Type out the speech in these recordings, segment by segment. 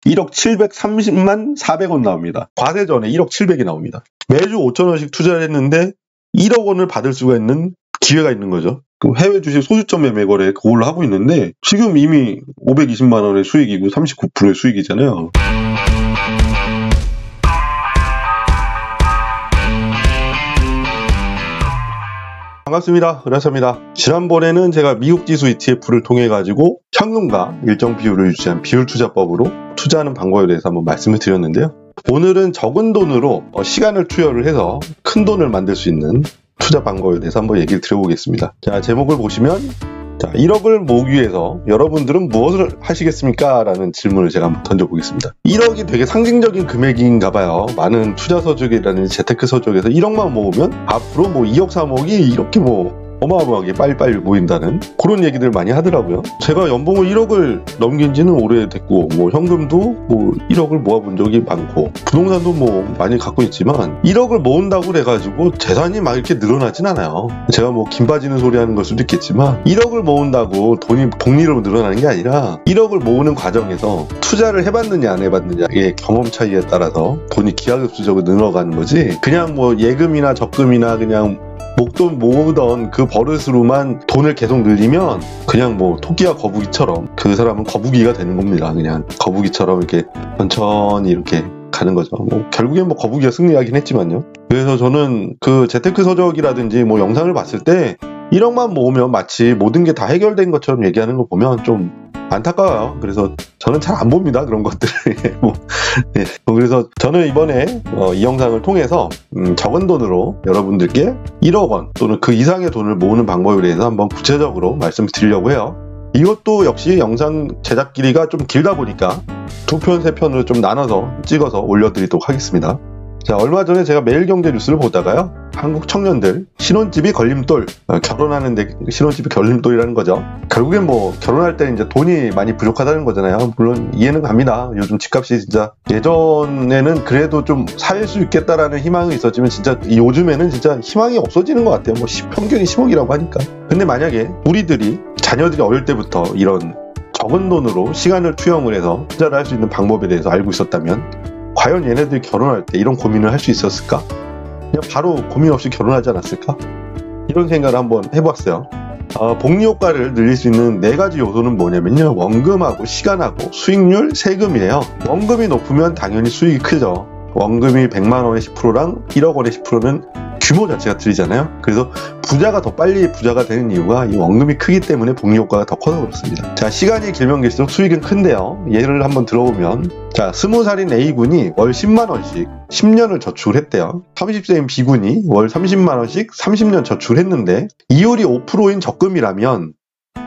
1억 730만 400원 나옵니다. 과세 전에 1억 700이 나옵니다. 매주 5천원씩 투자를 했는데 1억 원을 받을 수가 있는 기회가 있는 거죠. 해외 주식 소주점 매매 거래 그걸로 하고 있는데 지금 이미 520만 원의 수익이고 39%의 수익이잖아요. 반갑습니다. 은하철입니다. 지난번에는 제가 미국 지수 ETF를 통해 가지고 현금과 일정 비율을 유지한 비율 투자법으로 투자하는 방법에 대해서 한번 말씀을 드렸는데요. 오늘은 적은 돈으로 시간을 투여를 해서 큰 돈을 만들 수 있는 투자 방법에 대해서 한번 얘기를 드려보겠습니다. 자, 제목을 보시면 1억을 모으기 위해서 여러분들은 무엇을 하시겠습니까? 라는 질문을 제가 한번 던져보겠습니다. 1억이 되게 상징적인 금액인가 봐요. 많은 투자 서적이라든지 재테크 서적에서 1억만 모으면 앞으로 2억 3억이 이렇게 어마어마하게 빨리빨리 모인다는 그런 얘기들 많이 하더라고요. 제가 연봉을 1억을 넘긴 지는 오래됐고 현금도 1억을 모아본 적이 많고 부동산도 많이 갖고 있지만 1억을 모은다고 그래가지고 재산이 막 이렇게 늘어나진 않아요. 제가 긴 빠지는 소리 하는 걸 수도 있겠지만 1억을 모은다고 돈이 복리로 늘어나는 게 아니라 1억을 모으는 과정에서 투자를 해봤느냐 안 해봤느냐의 경험 차이에 따라서 돈이 기하급수적으로 늘어가는 거지 그냥 예금이나 적금이나 그냥 목돈 모으던 그 버릇으로만 돈을 계속 늘리면 그냥 토끼와 거북이처럼 그 사람은 거북이가 되는 겁니다. 그냥 거북이처럼 이렇게 천천히 이렇게 가는 거죠. 결국엔 거북이가 승리하긴 했지만요. 그래서 저는 그 재테크 서적이라든지 영상을 봤을 때 1억만 모으면 마치 모든 게 다 해결된 것처럼 얘기하는 걸 보면 좀 안타까워요. 그래서 저는 잘 안 봅니다. 그런 것들을. 그래서 저는 이번에 이 영상을 통해서 적은 돈으로 여러분들께 1억 원 또는 그 이상의 돈을 모으는 방법에 대해서 한번 구체적으로 말씀드리려고 해요. 이것도 역시 영상 제작 길이가 좀 길다 보니까 2편, 3편으로 좀 나눠서 찍어서 올려드리도록 하겠습니다. 자, 얼마 전에 제가 매일경제 뉴스를 보다가요. 한국 청년들 신혼집이 걸림돌, 결혼하는데 신혼집이 걸림돌이라는 거죠. 결국엔 결혼할 때 이제 돈이 많이 부족하다는 거잖아요. 물론 이해는 갑니다. 요즘 집값이 진짜 예전에는 그래도 좀 살 수 있겠다라는 희망이 있었지만 진짜 요즘에는 진짜 희망이 없어지는 것 같아요. 평균이 10억이라고 하니까. 근데 만약에 우리들이 자녀들이 어릴 때부터 이런 적은 돈으로 시간을 투영을 해서 투자를 할 수 있는 방법에 대해서 알고 있었다면 과연 얘네들이 결혼할 때 이런 고민을 할 수 있었을까? 그냥 바로 고민 없이 결혼하지 않았을까? 이런 생각을 한번 해봤어요. 복리 효과를 늘릴 수 있는 4가지 요소는 뭐냐면요. 원금하고 시간하고 수익률, 세금이에요. 원금이 높으면 당연히 수익이 크죠. 원금이 100만원의 10%랑 1억 원의 10%는 규모 자체가 틀리잖아요. 그래서 부자가 더 빨리 부자가 되는 이유가 이 원금이 크기 때문에 복리 효과가 더 커서 그렇습니다. 자, 시간이 길면 길수록 수익은 큰데요. 예를 한번 들어보면 20살인 A군이 월 10만원씩 10년을 저축을 했대요. 30세인 B군이 월 30만원씩 30년 저축을 했는데 이율이 5%인 적금이라면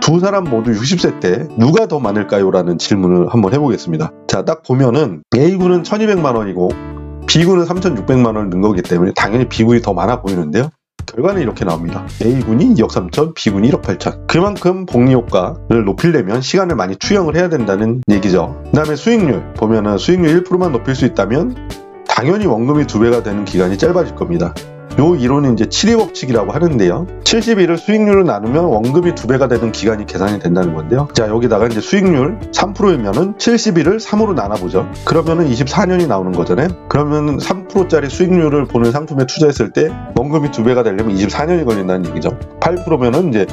두 사람 모두 60세 때 누가 더 많을까요? 라는 질문을 한번 해보겠습니다. 자, 딱 보면은 A군은 1200만원이고 B군은 3600만원을 넣은 거기 때문에 당연히 B군이 더 많아 보이는데요. 결과는 이렇게 나옵니다. A군이 2억 3천, B군이 1억 8천. 그만큼 복리 효과를 높이려면 시간을 많이 투영을 해야 된다는 얘기죠. 그 다음에 수익률 보면은 수익률 1%만 높일 수 있다면 당연히 원금이 2배가 되는 기간이 짧아질 겁니다. 요 이론은 이제 72법칙이라고 하는데요. 70일을 수익률로 나누면 원금이 2배가 되는 기간이 계산이 된다는 건데요. 자, 여기다가 이제 수익률 3%이면은 70일을 3으로 나눠보죠. 그러면은 24년이 나오는 거잖아요. 그러면은 3%짜리 수익률을 보는 상품에 투자했을 때 원금이 2배가 되려면 24년이 걸린다는 얘기죠. 8%면은 이제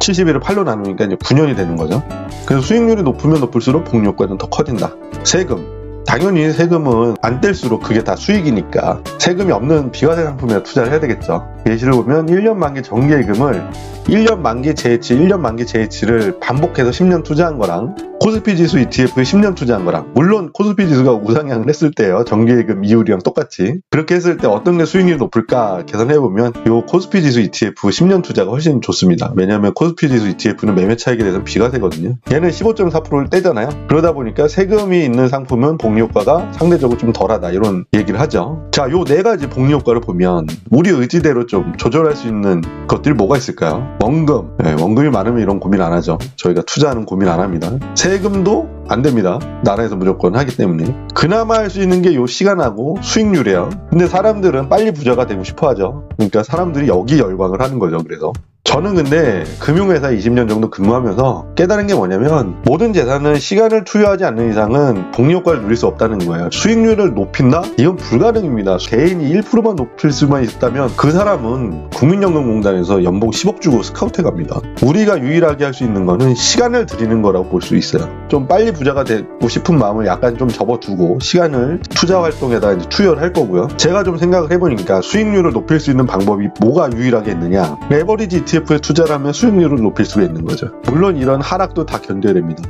70일을 8로 나누니까 이제 9년이 되는 거죠. 그래서 수익률이 높으면 높을수록 복리 효과는 더 커진다. 세금. 당연히 세금은 안 뗄수록 그게 다 수익이니까 세금이 없는 비과세 상품에 투자를 해야 되겠죠. 예시를 보면 1년 만기 정기예금을 1년 만기 재해치, 1년 만기 재해치를 반복해서 10년 투자한 거랑 코스피 지수 ETF에 10년 투자한 거랑 물론 코스피 지수가 우상향을 했을 때요. 정기예금 이율이랑 똑같이 그렇게 했을 때 어떤 게 수익률이 높을까 계산해보면 이 코스피 지수 ETF 10년 투자가 훨씬 좋습니다. 왜냐하면 코스피 지수 ETF는 매매 차익에 대해서 비과세거든요. 얘는 15.4%를 떼잖아요. 그러다 보니까 세금이 있는 상품은 복리 효과가 상대적으로 좀 덜하다 이런 얘기를 하죠. 자, 요 4가지 복리 효과를 보면 우리 의지대로 좀 조절할 수 있는 것들이 뭐가 있을까요? 원금. 원금이 많으면 이런 고민 안 하죠. 저희가 투자하는 고민 안 합니다. 세금도 안 됩니다. 나라에서 무조건 하기 때문에. 그나마 할 수 있는 게 요 시간하고 수익률이에요. 근데 사람들은 빨리 부자가 되고 싶어 하죠. 그러니까 사람들이 여기 열광을 하는 거죠. 그래서 저는 근데 금융회사 20년 정도 근무하면서 깨달은 게 뭐냐면 모든 재산은 시간을 투여하지 않는 이상은 복리효과를 누릴 수 없다는 거예요. 수익률을 높인다? 이건 불가능입니다. 개인이 1%만 높일 수만 있다면 그 사람은 국민연금공단에서 연봉 10억 주고 스카우트해 갑니다. 우리가 유일하게 할 수 있는 거는 시간을 들이는 거라고 볼 수 있어요. 좀 빨리 부자가 되고 싶은 마음을 약간 좀 접어두고 시간을 투자 활동에다 이제 투여를 할 거고요. 제가 좀 생각을 해보니까 수익률을 높일 수 있는 방법이 뭐가 유일하게 있느냐? 레버리지 ETF에 투자를 하면 수익률을 높일 수가 있는 거죠. 물론 이런 하락도 다 견뎌야 됩니다.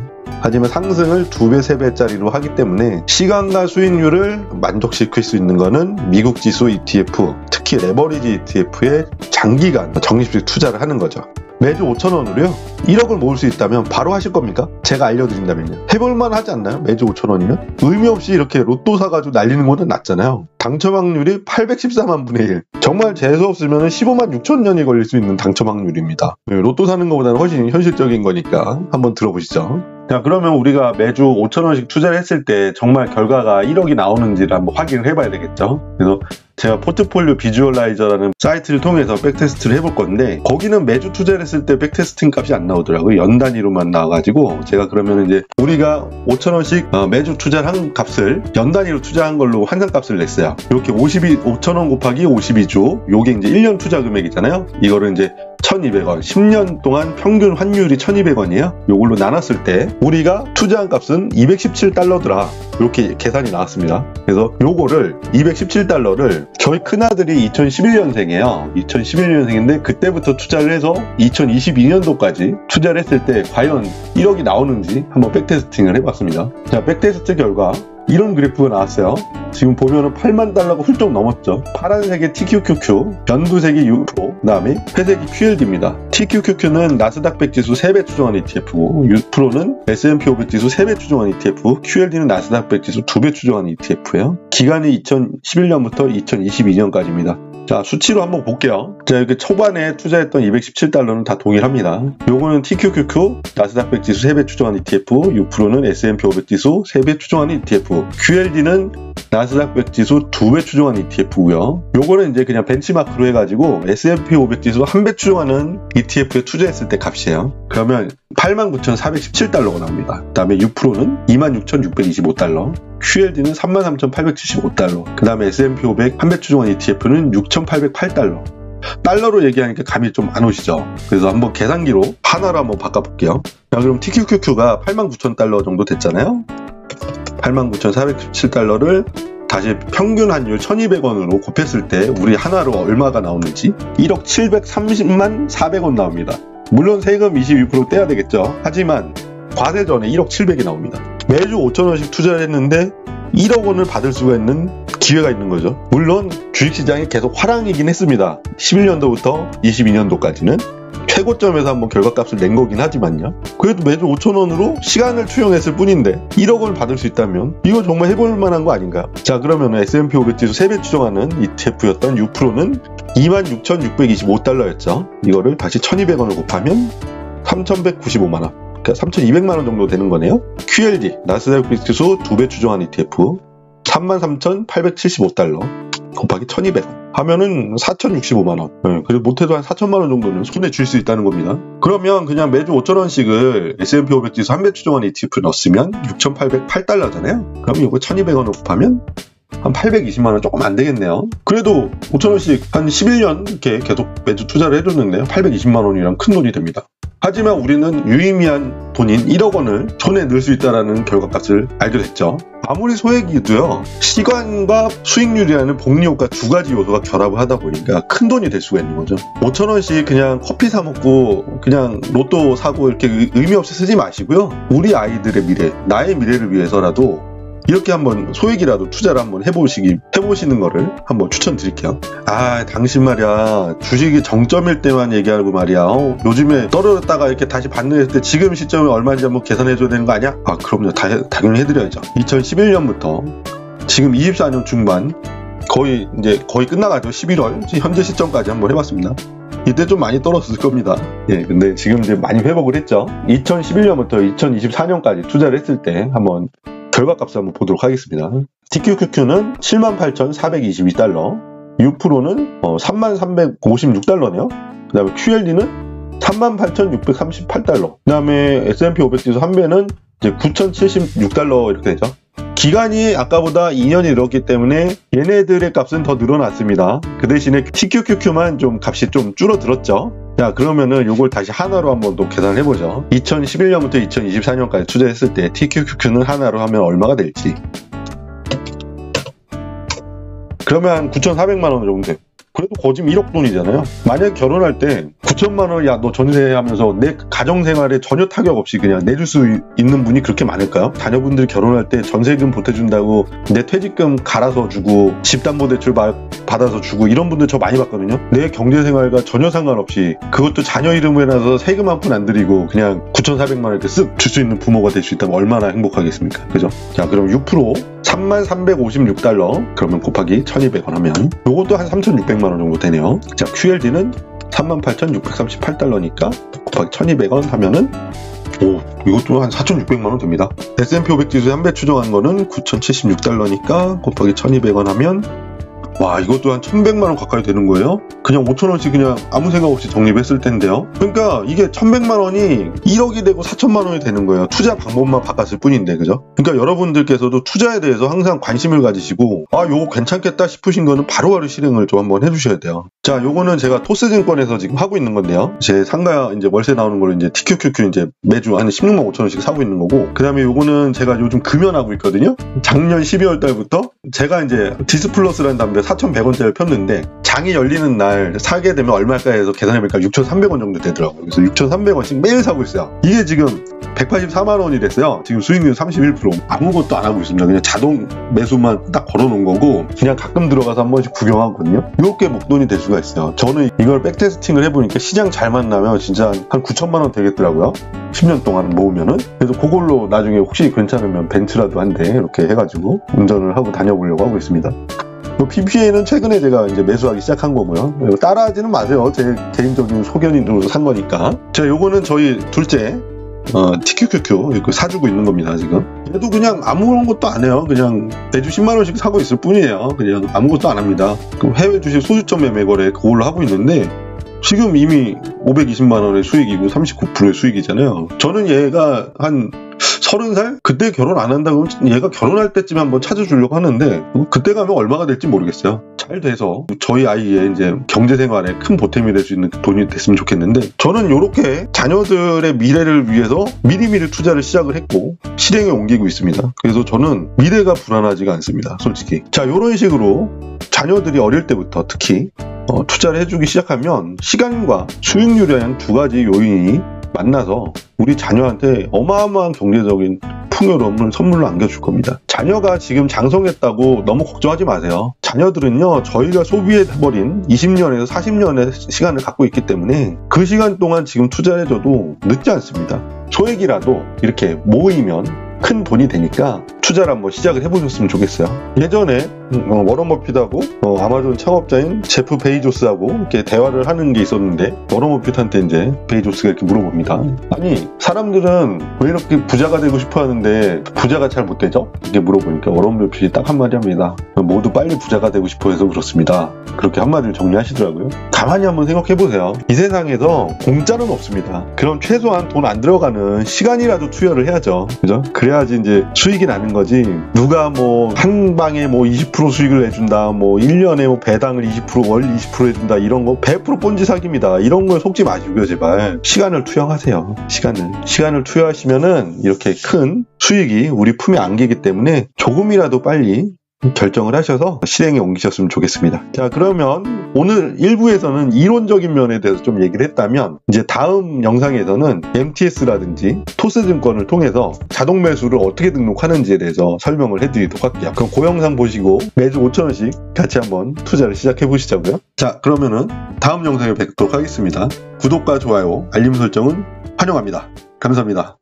하지만 상승을 2배, 3배짜리로 하기 때문에 시간과 수익률을 만족시킬 수 있는 거는 미국 지수 ETF, 특히 레버리지 ETF에 장기간 적립식 투자를 하는 거죠. 매주 5,000원으로요 1억을 모을 수 있다면 바로 하실 겁니까? 제가 알려드린다면요. 해볼만 하지 않나요? 매주 5,000원이면? 의미 없이 이렇게 로또 사가지고 날리는 거는 낫잖아요. 당첨 확률이 814만 분의 1. 정말 재수 없으면 15만 6천 년이 걸릴 수 있는 당첨 확률입니다. 로또 사는 것보다는 훨씬 현실적인 거니까 한번 들어보시죠. 자, 그러면 우리가 매주 5,000원씩 투자를 했을 때 정말 결과가 1억이 나오는지를 한번 확인을 해봐야 되겠죠. 그래서 제가 포트폴리오 비주얼라이저라는 사이트를 통해서 백테스트를 해볼 건데 거기는 매주 투자를 했을 때 백테스팅 값이 안 나오더라고요. 연 단위로만 나와가지고 제가 그러면 이제 우리가 5,000원씩 매주 투자를 한 값을 연 단위로 투자한 걸로 환산값을 냈어요. 이렇게 5,000원 곱하기 52주 요게 이제 1년 투자 금액이잖아요. 이거를 이제 1,200원, 10년 동안 평균 환율이 1,200원이에요. 요걸로 나눴을 때 우리가 투자한 값은 217달러더라. 이렇게 계산이 나왔습니다. 그래서 요거를 217달러를 저희 큰아들이 2011년생이에요. 2011년생인데 그때부터 투자를 해서 2022년도까지 투자를 했을 때 과연 1억이 나오는지 한번 백테스팅을 해봤습니다. 자, 백테스트 결과 이런 그래프가 나왔어요. 지금 보면은 8만 달러가 훌쩍 넘었죠. 파란색이 TQQQ, 연두색이 U-Pro, 그 다음에 회색이 QLD입니다. TQQQ는 나스닥 100 지수 3배 추정한 ETF고, U-Pro는 S&P 500 지수 3배 추정한 ETF, QLD는 나스닥 100 지수 2배 추정한 ETF예요. 기간이 2011년부터 2022년까지입니다. 자, 수치로 한번 볼게요. 자, 이렇게 초반에 투자했던 217달러는 다 동일합니다. 요거는 TQQQ, 나스닥 100 지수 3배 추정한 ETF, U-Pro는 S&P 500 지수 3배 추정한 ETF, QLD는 나스닥 100 지수 2배 추정한 ETF고요. 요거는 이제 그냥 벤치마크로 해가지고 S&P 500 지수 1배 추정하는 ETF에 투자했을 때 값이에요. 그러면 89,417달러가 나옵니다. 그 다음에 U-Pro는 26,625달러, QLD는 33,875달러, 그 다음에 S&P 500 1배 추정한 ETF는 6,808달러. 달러로 얘기하니까 감이 좀 안 오시죠? 그래서 한번 계산기로 하나로 한번 바꿔볼게요. 자, 그럼 TQQQ가 89,000달러 정도 됐잖아요. 89,417달러를 다시 평균 환율 1,200원으로 곱했을 때 우리 하나로 얼마가 나오는지 1억 730만 400원 나옵니다. 물론 세금 22% 떼야 되겠죠. 하지만 과세 전에 1억 700이 나옵니다. 매주 5,000원씩 투자를 했는데 1억 원을 받을 수가 있는 기회가 있는 거죠. 물론 주식시장이 계속 화랑이긴 했습니다. 11년도부터 22년도까지는 최고점에서 한번 결과값을 낸 거긴 하지만요. 그래도 매주 5,000원으로 시간을 투영했을 뿐인데 1억 원을 받을 수 있다면 이거 정말 해볼 만한 거 아닌가요? 자, 그러면 S&P 500 지수 3배 추정하는 ETF였던 U-Pro는 26,625달러였죠. 이거를 다시 1,200원을 곱하면 3,195만원, 그러니까 3,200만원 정도 되는 거네요. QLD, 나스닥 100 지수 2배 추정한 ETF 33,875달러 곱하기 1,200원 하면은 4,065만원. 네, 그래도 못해도 한 4천만원 정도는 손에 쥘 수 있다는 겁니다. 그러면 그냥 매주 5,000원씩을 S&P 500 지수 1배 추정한 ETF에 넣었으면 6,808달러잖아요. 그럼 이거 1,200원을 곱하면 한 820만원 조금 안 되겠네요. 그래도 5,000원씩 한 11년 이렇게 계속 매주 투자를 해줬는데요. 820만원이랑 큰 돈이 됩니다. 하지만 우리는 유의미한 돈인 1억 원을 손에 넣을 수 있다는 결과값을 알게 됐죠. 아무리 소액이도요, 시간과 수익률이라는 복리효과 두 가지 요소가 결합을 하다 보니까 큰 돈이 될 수가 있는 거죠. 5,000원씩 그냥 커피 사 먹고 그냥 로또 사고 이렇게 의미 없이 쓰지 마시고요. 우리 아이들의 미래, 나의 미래를 위해서라도 이렇게 한번 소액이라도 투자를 한번 해보시는 거를 한번 추천드릴게요. 아, 당신 말이야, 주식이 정점일 때만 얘기하고 말이야, 요즘에 떨어졌다가 이렇게 다시 반등했을 때 지금 시점에 얼마인지 한번 계산해줘야 되는 거 아니야? 아, 그럼요. 당연히 해드려야죠. 2011년부터 지금 24년 중반 거의 끝나가죠. 11월 현재 시점까지 한번 해봤습니다. 이때 좀 많이 떨어졌을 겁니다. 예, 근데 지금 이제 많이 회복을 했죠. 2011년부터 2024년까지 투자를 했을 때 한번 결과값을 한번 보도록 하겠습니다. TQQQ는 78,422달러, U-PRO는 33,356달러네요. 그 다음에 QLD는 38,638달러, 그 다음에 S&P 500 지수 한 배는 이제 9,076달러 이렇게 되죠. 기간이 아까보다 2년이 늘었기 때문에 얘네들의 값은 더 늘어났습니다. 그 대신에 TQQQ만 좀 값이 좀 줄어들었죠. 자, 그러면은 요걸 다시 하나로 한번 또 계산을 해보죠. 2011년부터 2024년까지 투자했을 때 TQQQ는 하나로 하면 얼마가 될지. 그러면 한 9,400만원 정도 돼요. 그래도 거짓 1억 돈이잖아요. 만약 결혼할 때 9천만 원, 야, 너 전세 하면서 내 가정생활에 전혀 타격 없이 그냥 내줄 수 있는 분이 그렇게 많을까요? 자녀분들이 결혼할 때 전세금 보태준다고 내 퇴직금 갈아서 주고 집담보대출 받아서 주고 이런 분들 저 많이 봤거든요. 내 경제생활과 전혀 상관없이 그것도 자녀 이름으로 해놔서 세금 한 푼 안 들이고 그냥 9,400만 원 이렇게 쓱 줄 수 있는 부모가 될 수 있다면 얼마나 행복하겠습니까? 그죠? 자, 그럼 6% 3356달러 그러면 곱하기 1200원 하면 요것도 한 3600만 원 정도 되네요. 자, QLD는 38,638달러니까 곱하기 1200원 하면은 이것도 한 4,600만 원 됩니다. S&P 500 지수에 한 배 추정한 거는 9,076달러니까 곱하기 1200원 하면 와, 이것도 한 1100만 원 가까이 되는 거예요. 그냥 5,000원씩 그냥 아무 생각 없이 적립했을 텐데요. 그러니까 이게 1100만 원이 1억이 되고 4천만 원이 되는 거예요. 투자 방법만 바꿨을 뿐인데, 그죠? 그러니까 여러분들께서도 투자에 대해서 항상 관심을 가지시고 요거 괜찮겠다 싶으신 거는 바로바로 실행을 좀 한번 해주셔야 돼요. 자, 요거는 제가 토스증권에서 지금 하고 있는 건데요. 제 상가 이제 월세 나오는 거를 이제 TQQQ 이제 매주 한 16만 5천원씩 사고 있는 거고, 그 다음에 요거는 제가 요즘 금연하고 있거든요. 작년 12월 달부터 제가 이제 디스플러스라는 담배 4,100원짜리를 폈는데 장이 열리는 날 사게 되면 얼마일까 해서 계산해보니까 6,300원 정도 되더라고요. 그래서 6,300원씩 매일 사고 있어요. 이게 지금 184만 원이 됐어요. 지금 수익률 31%. 아무것도 안 하고 있습니다. 그냥 자동 매수만 딱 걸어놓은 거고 그냥 가끔 들어가서 한 번씩 구경하거든요. 이렇게 목돈이 될 수가 있어요. 저는 이걸 백테스팅을 해보니까 시장 잘 만나면 진짜 한 9천만 원 되겠더라고요. 10년 동안 모으면은. 그래서 그걸로 나중에 혹시 괜찮으면 벤츠라도 한 대 이렇게 해가지고 운전을 하고 다녀보려고 하고 있습니다. PPA는 최근에 제가 이제 매수하기 시작한 거고요. 따라하지는 마세요. 제 개인적인 소견으로 산 거니까. 자, 요거는 저희 둘째 TQQQ 이렇게 사주고 있는 겁니다. 지금 얘도 그냥 아무런 것도 안 해요. 그냥 매주 10만 원씩 사고 있을 뿐이에요. 그냥 아무것도 안 합니다. 해외 주식 소주점 매매 거래 그걸로 하고 있는데 지금 이미 520만 원의 수익이고 39%의 수익이잖아요. 저는 얘가 한 30살? 그때 결혼 안 한다고 얘가 결혼할 때쯤 한번 찾아주려고 하는데 그때 가면 얼마가 될지 모르겠어요. 잘 돼서 저희 아이의 이제 경제생활에 큰 보탬이 될 수 있는 돈이 됐으면 좋겠는데 저는 이렇게 자녀들의 미래를 위해서 미리미리 투자를 시작을 했고 실행에 옮기고 있습니다. 그래서 저는 미래가 불안하지가 않습니다. 솔직히. 자, 이런 식으로 자녀들이 어릴 때부터 특히 투자를 해주기 시작하면 시간과 수익률이라는 두 가지 요인이 만나서 우리 자녀한테 어마어마한 경제적인 풍요로움을 선물로 안겨줄 겁니다. 자녀가 지금 장성했다고 너무 걱정하지 마세요. 자녀들은요, 저희가 소비해버린 20년에서 40년의 시간을 갖고 있기 때문에 그 시간 동안 지금 투자해줘도 늦지 않습니다. 소액이라도 이렇게 모이면 큰 돈이 되니까 투자를 한번 시작을 해보셨으면 좋겠어요. 예전에 워런 버핏하고 아마존 창업자인 제프 베이조스하고 이렇게 대화를 하는 게 있었는데 워런 버핏한테 이제 베이조스가 이렇게 물어봅니다. 아니, 사람들은 왜 이렇게 부자가 되고 싶어 하는데 부자가 잘 못 되죠? 이렇게 물어보니까 워런 버핏이 딱 한마디 합니다. 모두 빨리 부자가 되고 싶어 해서 그렇습니다. 그렇게 한마디를 정리하시더라고요. 가만히 한번 생각해보세요. 이 세상에서 공짜는 없습니다. 그럼 최소한 돈 안 들어가는 시간이라도 투여를 해야죠. 그죠? 그래야지 이제 수익이 나는 거지. 누가 뭐 한 방에 뭐 20% 수익을 내준다, 뭐 1년에 뭐 배당을 20%, 월 20% 해준다, 이런 거 100% 본지 사기입니다. 이런 걸 속지 마시고요, 제발. 시간을 투영하세요. 시간을 투여하시면은 이렇게 큰 수익이 우리 품에 안기기 때문에 조금이라도 빨리 결정을 하셔서 실행에 옮기셨으면 좋겠습니다. 자, 그러면 오늘 1부에서는 이론적인 면에 대해서 좀 얘기를 했다면 이제 다음 영상에서는 MTS라든지 토스증권을 통해서 자동 매수를 어떻게 등록하는지에 대해서 설명을 해드리도록 할게요. 그럼 그 영상 보시고 매주 5,000원씩 같이 한번 투자를 시작해 보시자고요. 자, 그러면은 다음 영상에 뵙도록 하겠습니다. 구독과 좋아요, 알림 설정은 환영합니다. 감사합니다.